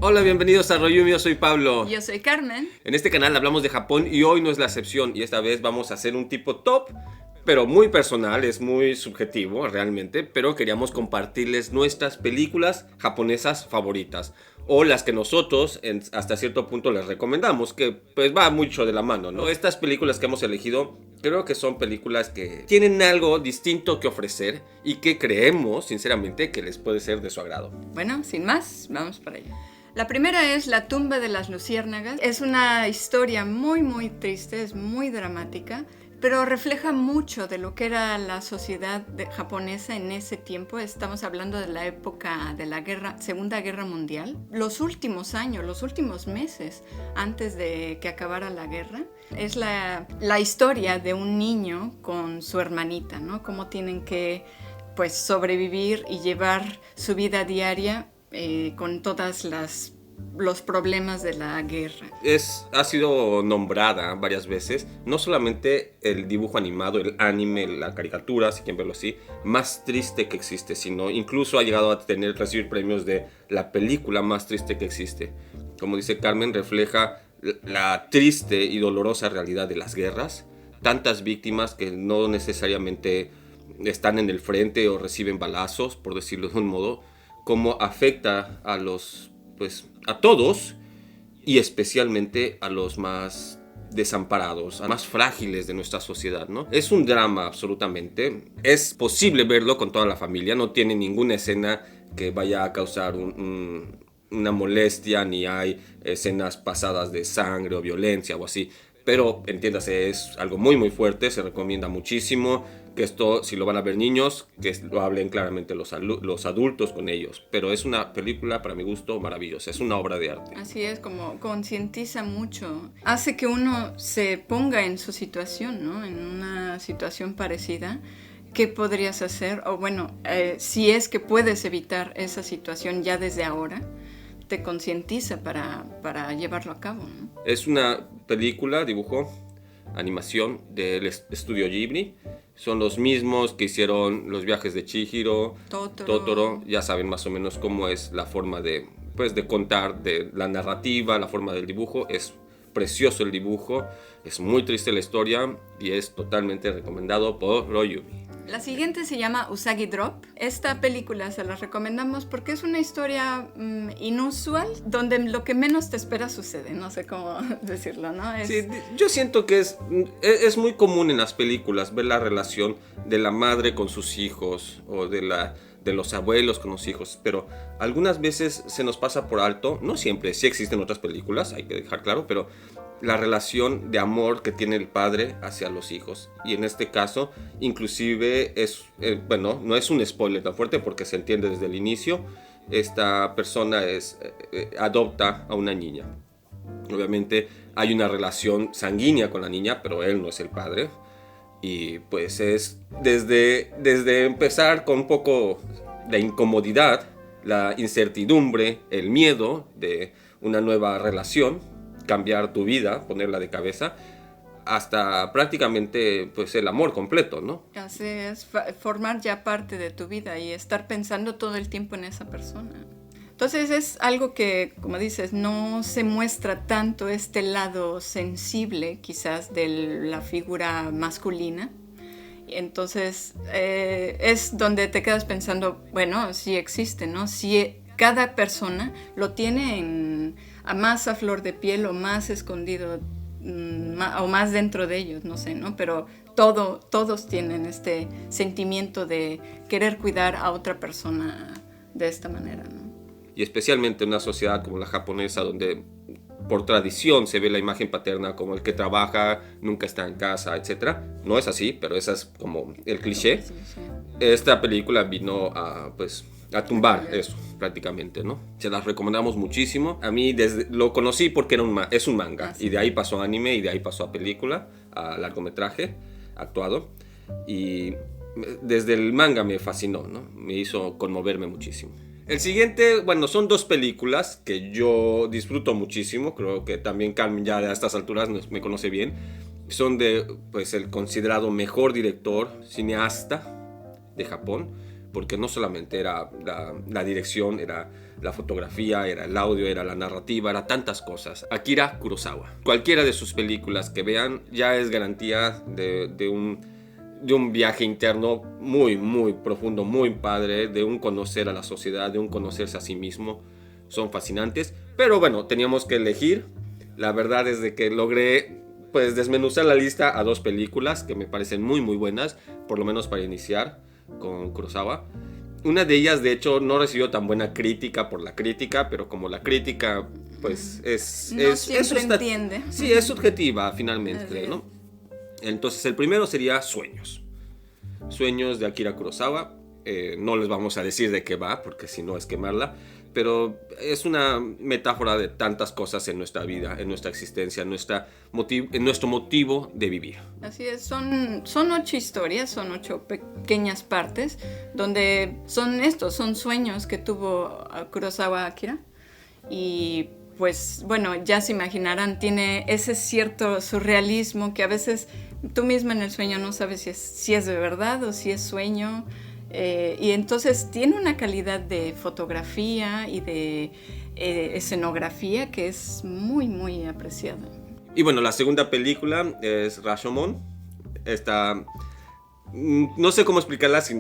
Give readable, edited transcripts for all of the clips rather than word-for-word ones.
Hola, bienvenidos a Royumi, yo soy Pablo. Yo soy Carmen. En este canal hablamos de Japón y hoy no es la excepción. Y esta vez vamos a hacer un tipo top, pero muy personal, es muy subjetivo realmente. Pero queríamos compartirles nuestras películas japonesas favoritas. O las que nosotros hasta cierto punto les recomendamos, que pues va mucho de la mano, ¿no? Estas películas que hemos elegido creo que son películas que tienen algo distinto que ofrecer y que creemos sinceramente que les puede ser de su agrado. Bueno, sin más, vamos para allá. La primera es La tumba de las luciérnagas. Es una historia muy triste, es muy dramática, pero refleja mucho de lo que era la sociedad japonesa en ese tiempo. Estamos hablando de la época de la Segunda Guerra Mundial. Los últimos años, los últimos meses antes de que acabara la guerra. Es la historia de un niño con su hermanita, ¿no? Cómo tienen que pues, sobrevivir y llevar su vida diaria con todas los problemas de la guerra. Ha sido nombrada varias veces, no solamente el dibujo animado, el anime, la caricatura, si quieren verlo así, más triste que existe, sino incluso ha llegado a recibir premios de la película más triste que existe. Como dice Carmen, refleja la triste y dolorosa realidad de las guerras, tantas víctimas que no necesariamente están en el frente o reciben balazos, por decirlo de un modo, cómo afecta a todos y especialmente a los más desamparados, a más frágiles de nuestra sociedad, ¿no? Es un drama absolutamente. Es posible verlo con toda la familia, no tiene ninguna escena que vaya a causar una molestia, ni hay escenas pasadas de sangre o violencia o así. Pero entiéndase, es algo muy fuerte, se recomienda muchísimo que esto, si lo van a ver niños, que lo hablen claramente los adultos con ellos. Pero es una película, para mi gusto, maravillosa, es una obra de arte. Así es, como concientiza mucho, hace que uno se ponga en su situación, ¿no? En una situación parecida. ¿Qué podrías hacer? O bueno, si es que puedes evitar esa situación ya desde ahora, te concientiza para llevarlo a cabo, ¿no? Es una película, dibujo, animación del estudio Ghibli. Son los mismos que hicieron Los viajes de Chihiro, Totoro. Ya saben más o menos cómo es la forma de contar, de la narrativa, la forma del dibujo. Es precioso el dibujo, es muy triste la historia y es totalmente recomendado por Royumi. La siguiente se llama Usagi Drop. Esta película se la recomendamos porque es una historia inusual, donde lo que menos te espera sucede. No sé cómo decirlo, ¿no? Sí, yo siento que es muy común en las películas ver la relación de la madre con sus hijos o de los abuelos con los hijos, pero algunas veces se nos pasa por alto, no siempre, sí existen otras películas, hay que dejar claro, pero la relación de amor que tiene el padre hacia los hijos. Y en este caso, inclusive no es un spoiler tan fuerte porque se entiende desde el inicio, esta persona adopta a una niña. Obviamente hay una relación sanguínea con la niña, pero él no es el padre. Y pues es desde empezar con un poco de incomodidad, la incertidumbre, el miedo de una nueva relación, cambiar tu vida, ponerla de cabeza, hasta prácticamente pues el amor completo, ¿no? Así es, formar ya parte de tu vida y estar pensando todo el tiempo en esa persona. Entonces es algo que, como dices, no se muestra tanto este lado sensible quizás de la figura masculina. Entonces es donde te quedas pensando, bueno, sí existe, ¿no? Sí, cada persona lo tiene más a flor de piel o más escondido o más dentro de ellos, no sé, ¿no? Pero todos tienen este sentimiento de querer cuidar a otra persona de esta manera, ¿no? Y especialmente en una sociedad como la japonesa, donde por tradición se ve la imagen paterna como el que trabaja, nunca está en casa, etc. No es así, pero ese es como el cliché. Sí. Esta película vino a tumbar eso, prácticamente, ¿no? Se las recomendamos muchísimo. A mí lo conocí porque es un manga. Y de ahí pasó a anime y de ahí pasó a película, a largometraje actuado. Y desde el manga me fascinó, ¿no? Me hizo conmoverme muchísimo. El siguiente, bueno, son dos películas que yo disfruto muchísimo. Creo que también Carmen ya a estas alturas me conoce bien. Son el considerado mejor director, cineasta de Japón. porque no solamente era la dirección, era la fotografía, era el audio, era la narrativa, era tantas cosas. Akira Kurosawa. Cualquiera de sus películas que vean ya es garantía de un viaje interno muy, muy profundo, muy padre, de un conocer a la sociedad, de un conocerse a sí mismo. Son fascinantes, pero bueno, teníamos que elegir. La verdad es de que logré pues desmenuzar la lista a 2 películas que me parecen muy, muy buenas, por lo menos para iniciar con Kurosawa. Una de ellas, de hecho, no recibió tan buena crítica por la crítica, pero como la crítica, pues siempre entiende. Sí, es subjetiva, finalmente, ¿no? Entonces, el primero sería Sueños. Sueños de Akira Kurosawa. No les vamos a decir de qué va, porque si no es quemarla, pero es una metáfora de tantas cosas en nuestra vida, en nuestra existencia, en nuestro motivo de vivir. Así es, son 8 historias, son 8 pequeñas partes, donde son sueños que tuvo Kurosawa Akira. Y pues bueno, ya se imaginarán, tiene ese cierto surrealismo que a veces tú misma en el sueño no sabes si es de verdad o si es sueño. Y entonces tiene una calidad de fotografía y de escenografía que es muy, muy apreciada. Y bueno, la segunda película es Rashomon. No sé cómo explicarla sin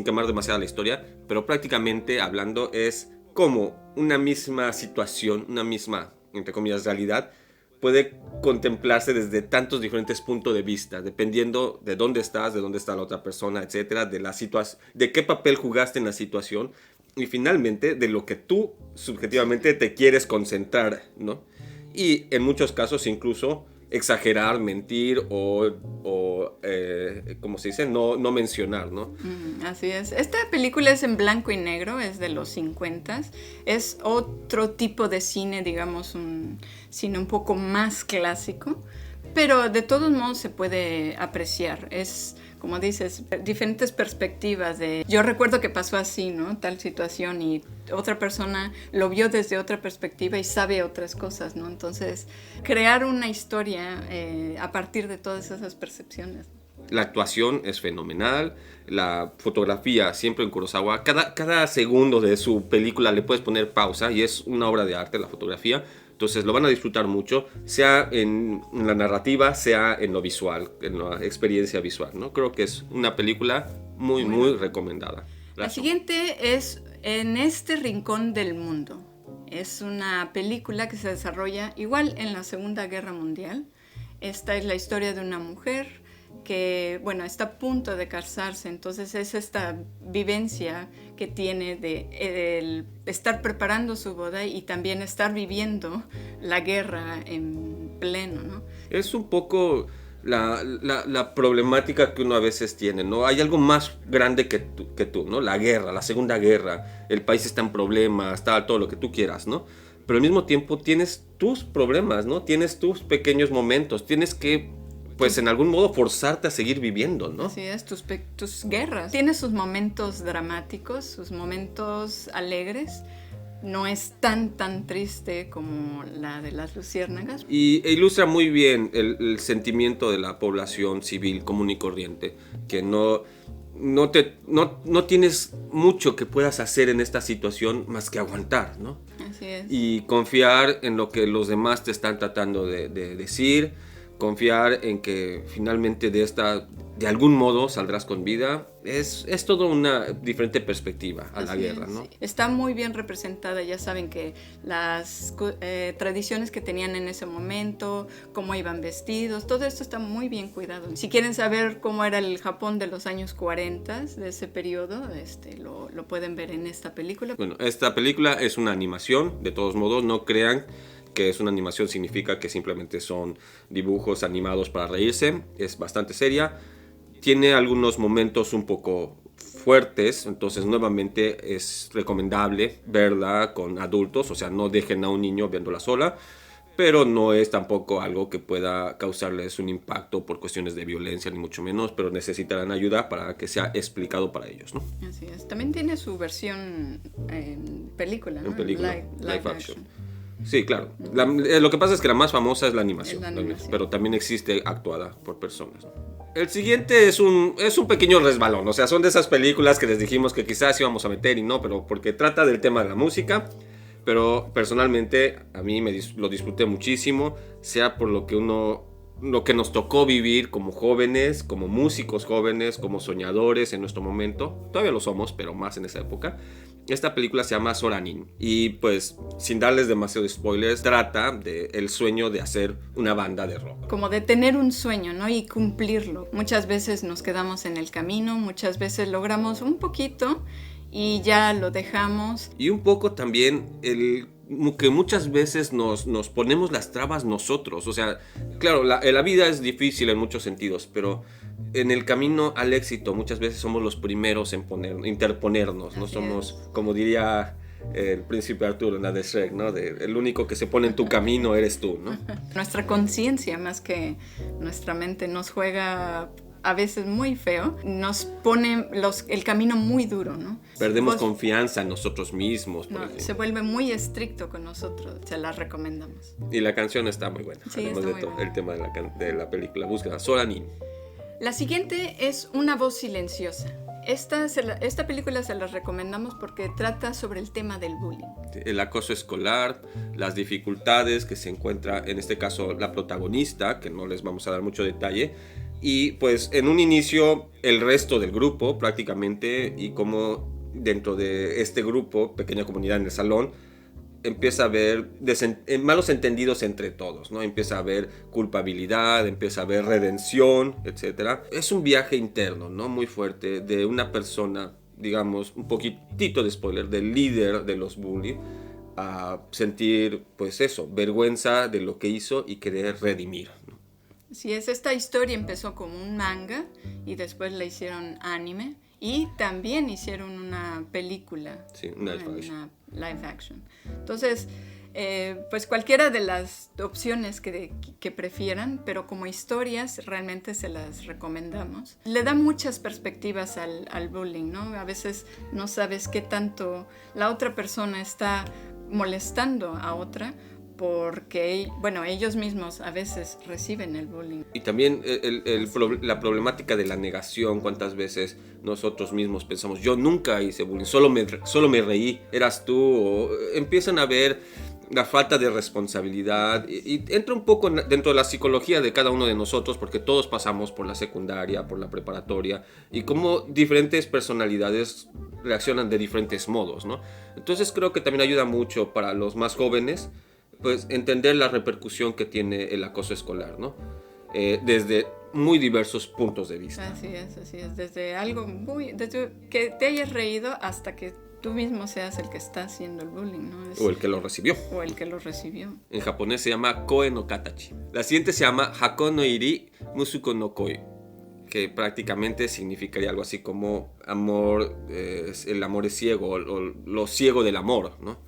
quemar demasiado la historia, pero prácticamente hablando es como una misma situación, una misma, entre comillas, realidad, puede contemplarse desde tantos diferentes puntos de vista, dependiendo de dónde estás, de dónde está la otra persona, etcétera, de qué papel jugaste en la situación y finalmente de lo que tú subjetivamente te quieres concentrar, ¿no? Y en muchos casos incluso exagerar, mentir o ¿cómo se dice? No mencionar, ¿no? Así es. Esta película es en blanco y negro, es de los 50s. Es otro tipo de cine, digamos, un cine un poco más clásico, pero de todos modos se puede apreciar. Es, como dices, diferentes perspectivas de... Yo recuerdo que pasó así, ¿no? Tal situación y otra persona lo vio desde otra perspectiva y sabe otras cosas, ¿no? Entonces, crear una historia a partir de todas esas percepciones. La actuación es fenomenal, la fotografía siempre en Kurosawa, cada segundo de su película le puedes poner pausa y es una obra de arte la fotografía, entonces lo van a disfrutar mucho, sea en la narrativa, sea en lo visual, en la experiencia visual, ¿no? Creo que es una película muy, muy recomendada. La siguiente es En este rincón del mundo. Es una película que se desarrolla igual en la Segunda Guerra Mundial. Esta es la historia de una mujer que, bueno, está a punto de casarse, entonces es esta vivencia que tiene de estar preparando su boda y también estar viviendo la guerra en pleno, ¿no? Es un poco la problemática que uno a veces tiene, ¿no? Hay algo más grande que tú, ¿no? La guerra, la Segunda Guerra, el país está en problemas, está todo lo que tú quieras, ¿no? Pero al mismo tiempo tienes tus problemas, ¿no? Tienes tus pequeños momentos, tienes que, pues en algún modo, forzarte a seguir viviendo, ¿no? Así es, tus guerras. Tiene sus momentos dramáticos, sus momentos alegres. No es tan triste como la de las luciérnagas. Y ilustra muy bien el sentimiento de la población civil común y corriente, que no tienes mucho que puedas hacer en esta situación más que aguantar, ¿no? Así es. Y confiar en lo que los demás te están tratando de decir, confiar en que finalmente de algún modo saldrás con vida. Es toda una diferente perspectiva a la guerra, ¿no? Sí. Está muy bien representada, ya saben que las tradiciones que tenían en ese momento, cómo iban vestidos, todo esto está muy bien cuidado. Si quieren saber cómo era el Japón de los años 40, de ese periodo, lo pueden ver en esta película. Bueno, esta película es una animación, de todos modos, no crean que es una animación significa que simplemente son dibujos animados para reírse, es bastante seria, tiene algunos momentos un poco fuertes, entonces nuevamente es recomendable verla con adultos, o sea, no dejen a un niño viéndola sola, pero no es tampoco algo que pueda causarles un impacto por cuestiones de violencia, ni mucho menos, pero necesitarán ayuda para que sea explicado para ellos, ¿no? Así es, también tiene su versión en película, ¿no? En película, live action. Sí, claro. Lo que pasa es que la más famosa es la animación. Pero también existe actuada por personas, ¿no? El siguiente es un pequeño resbalón, o sea, son de esas películas que les dijimos que quizás íbamos a meter y no, pero porque trata del tema de la música, pero personalmente a mí lo disfruté muchísimo, sea por lo que nos tocó vivir como jóvenes, como músicos jóvenes, como soñadores en nuestro momento, todavía lo somos, pero más en esa época. Esta película se llama Soranin y pues sin darles demasiado spoilers, trata del sueño de hacer una banda de rock. Como de tener un sueño, ¿no? Y cumplirlo. Muchas veces nos quedamos en el camino, muchas veces logramos un poquito y ya lo dejamos. Y un poco también que muchas veces nos ponemos las trabas nosotros. O sea, claro, la vida es difícil en muchos sentidos, pero en el camino al éxito muchas veces somos los primeros en interponernos. No somos, como diría el príncipe Arturo en la de Shrek, ¿no? El único que se pone en tu camino eres tú, ¿no? Nuestra conciencia, más que nuestra mente, nos juega a veces muy feo, nos pone el camino muy duro, ¿no? Perdemos confianza en nosotros mismos, por ejemplo. Se vuelve muy estricto con nosotros, se la recomendamos. Y la canción está muy buena, sí, además de todo el tema de la película. Búsqueda, Soranin. La siguiente es Una voz silenciosa. Esta película se la recomendamos porque trata sobre el tema del bullying. El acoso escolar, las dificultades que se encuentra, en este caso, la protagonista, que no les vamos a dar mucho detalle, y pues en un inicio el resto del grupo prácticamente, y como dentro de este grupo, pequeña comunidad en el salón, empieza a haber malos entendidos entre todos, ¿no? Empieza a haber culpabilidad, empieza a haber redención, etc. Es un viaje interno, ¿no? Muy fuerte de una persona, digamos, un poquitito de spoiler, del líder de los bullies, a sentir, pues eso, vergüenza de lo que hizo y querer redimir, ¿no? Sí, esta historia empezó como un manga y después la hicieron anime y también hicieron una película. Sí, una live action. Entonces, pues cualquiera de las opciones que prefieran, pero como historias realmente se las recomendamos. Le da muchas perspectivas al bullying, ¿no? A veces no sabes qué tanto la otra persona está molestando a otra, porque, bueno, ellos mismos a veces reciben el bullying. Y también la problemática de la negación, cuántas veces nosotros mismos pensamos, yo nunca hice bullying, solo me reí, eras tú, o empiezan a ver la falta de responsabilidad y entra un poco dentro de la psicología de cada uno de nosotros, porque todos pasamos por la secundaria, por la preparatoria, y cómo diferentes personalidades reaccionan de diferentes modos, ¿no? Entonces creo que también ayuda mucho para los más jóvenes, pues entender la repercusión que tiene el acoso escolar, ¿no? Desde muy diversos puntos de vista. Así es, desde que te hayas reído hasta que tú mismo seas el que está haciendo el bullying, ¿no? O el que lo recibió. En japonés se llama Koe no Katachi. La siguiente se llama Hako no Iri Musuko no Koi, que prácticamente significaría algo así como amor, el amor es ciego, o lo ciego del amor, ¿no?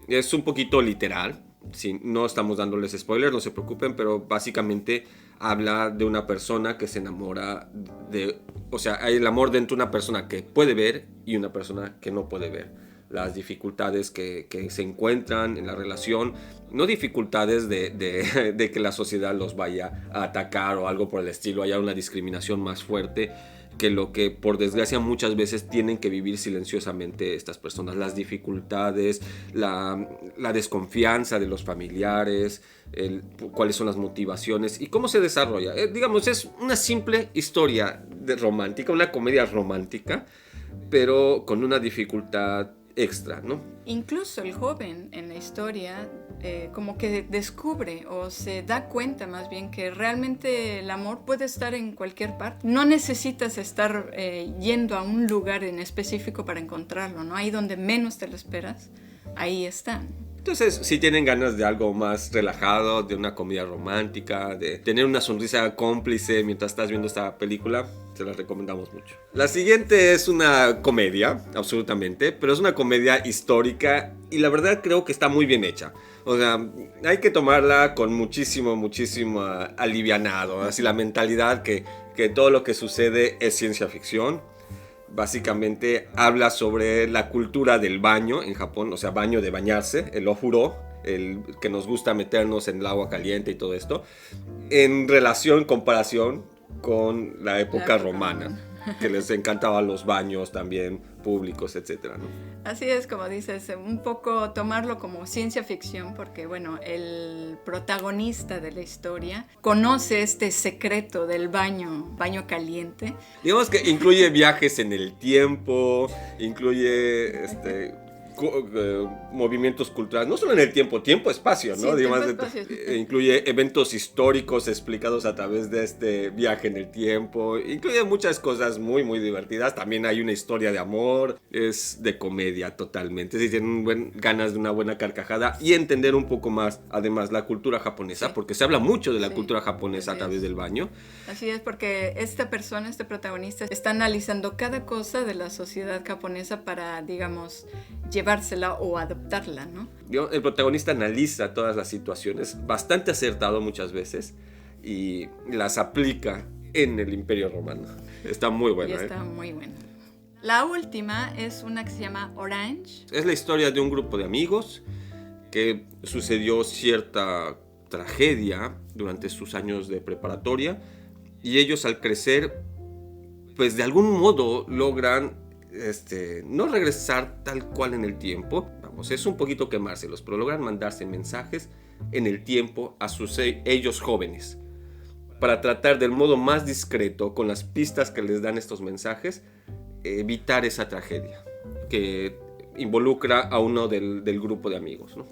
Es un poquito literal. Sí, no estamos dándoles spoilers, no se preocupen, pero básicamente habla de una persona que se enamora o sea, hay el amor dentro de una persona que puede ver y una persona que no puede ver. Las dificultades que se encuentran en la relación, no dificultades de que la sociedad los vaya a atacar o algo por el estilo, haya una discriminación más fuerte que lo que por desgracia muchas veces tienen que vivir silenciosamente estas personas, las dificultades, la desconfianza de los familiares, cuáles son las motivaciones y cómo se desarrolla. Digamos, es una simple historia romántica, una comedia romántica, pero con una dificultad extra, ¿no? Incluso el joven en la historia como que descubre o se da cuenta más bien que realmente el amor puede estar en cualquier parte. No necesitas estar yendo a un lugar en específico para encontrarlo, ¿no? Ahí donde menos te lo esperas, ahí está. Entonces, si tienen ganas de algo más relajado, de una comedia romántica, de tener una sonrisa cómplice mientras estás viendo esta película, se las recomendamos mucho. La siguiente es una comedia, absolutamente, pero es una comedia histórica y la verdad creo que está muy bien hecha. O sea, hay que tomarla con muchísimo alivianado, así la mentalidad que todo lo que sucede es ciencia ficción. Básicamente habla sobre la cultura del baño en Japón, o sea, baño de bañarse, el ofuro, el que nos gusta meternos en el agua caliente y todo esto, en comparación con la época romana, romana. que les encantaban los baños también públicos, etcétera, ¿no? Así es, como dices, un poco tomarlo como ciencia ficción, porque bueno, el protagonista de la historia conoce este secreto del baño caliente. Digamos que incluye viajes en el tiempo, incluye movimientos culturales, no solo en el tiempo, espacio, ¿no? Sí, Digamos, tiempo-espacio. incluye eventos históricos explicados a través de este viaje en el tiempo, incluye muchas cosas muy, muy divertidas. También hay una historia de amor, es de comedia totalmente. Si tienen ganas de una buena carcajada y entender un poco más, además, la cultura japonesa, Sí. porque se habla mucho de la Sí, cultura japonesa a así través es. del baño. Así es, porque esta persona, este protagonista, está analizando cada cosa de la sociedad japonesa para, digamos, llevársela o adoptarla, ¿no? El protagonista analiza todas las situaciones, bastante acertado muchas veces, y las aplica en el Imperio Romano. Está muy Y buena, está muy buena. La última es una que se llama Orange. Es la historia de un grupo de amigos que sucedió cierta tragedia durante sus años de preparatoria, y ellos al crecer, pues de algún modo logran no regresar tal cual en el tiempo. Vamos, es un poquito quemárselos, pero logran mandarse mensajes en el tiempo a sus ellos jóvenes para tratar del modo más discreto, con las pistas que les dan estos mensajes, evitar esa tragedia que involucra a uno del grupo de amigos, ¿no?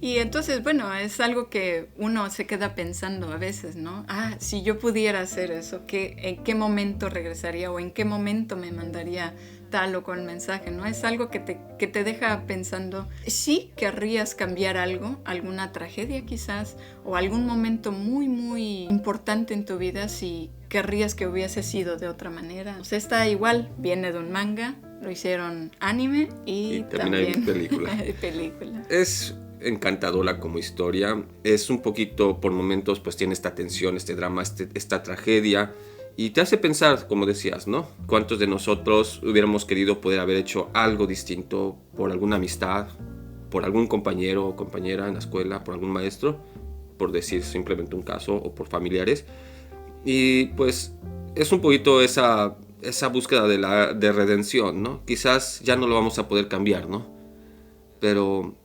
Y entonces, bueno, es algo que uno se queda pensando a veces, ¿no? Ah, si yo pudiera hacer eso, ¿en qué momento regresaría o en qué momento me mandaría tal o cual mensaje, ¿no? Es algo que te deja pensando, sí querrías cambiar algo, alguna tragedia quizás, o algún momento muy, muy importante en tu vida, si querrías que hubiese sido de otra manera. O sea, esta igual viene de un manga, lo hicieron anime y también hay película. película. Es encantadora como historia, es un poquito por momentos pues tiene esta tensión, este drama, esta tragedia, y te hace pensar, como decías, ¿no? ¿Cuántos de nosotros hubiéramos querido poder haber hecho algo distinto por alguna amistad, por algún compañero o compañera en la escuela, por algún maestro, por decir simplemente un caso, o por familiares? Y pues es un poquito esa búsqueda de redención, ¿no? Quizás ya no lo vamos a poder cambiar, ¿no? Pero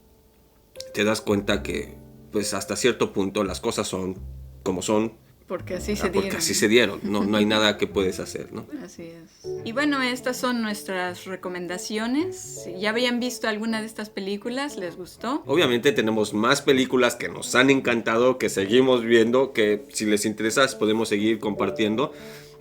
te das cuenta que pues hasta cierto punto las cosas son como son, porque así se dieron. porque así se dieron, no hay nada que puedes hacer, ¿no? Así es. Y bueno, estas son nuestras recomendaciones. Si ya habían visto alguna de estas películas, ¿les gustó? Obviamente tenemos más películas que nos han encantado, que seguimos viendo, que si les interesa podemos seguir compartiendo.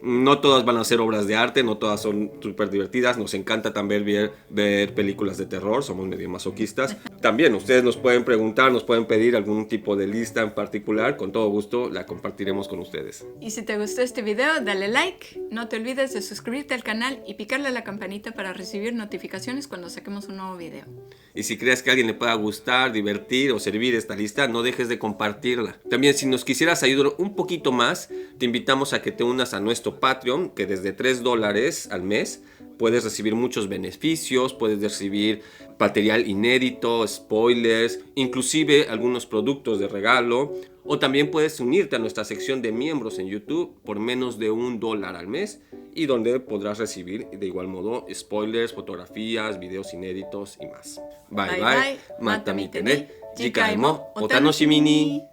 No todas van a ser obras de arte, no todas son súper divertidas. Nos encanta también ver películas de terror, somos medio masoquistas. También ustedes nos pueden preguntar, nos pueden pedir algún tipo de lista en particular. Con todo gusto la compartiremos con ustedes. Y si te gustó este video, dale like. No te olvides de suscribirte al canal y picarle a la campanita para recibir notificaciones cuando saquemos un nuevo video. Y si crees que a alguien le pueda gustar, divertir o servir esta lista, no dejes de compartirla. También, si nos quisieras ayudar un poquito más, te invitamos a que te unas a nuestro Patreon, que desde $3 al mes puedes recibir muchos beneficios, puedes recibir material inédito, spoilers, inclusive algunos productos de regalo. O también puedes unirte a nuestra sección de miembros en YouTube por menos de $1 al mes, y donde podrás recibir de igual modo spoilers, fotografías, videos inéditos y más. Bye bye, mata mitene, jikaimo, otanoshimi ni.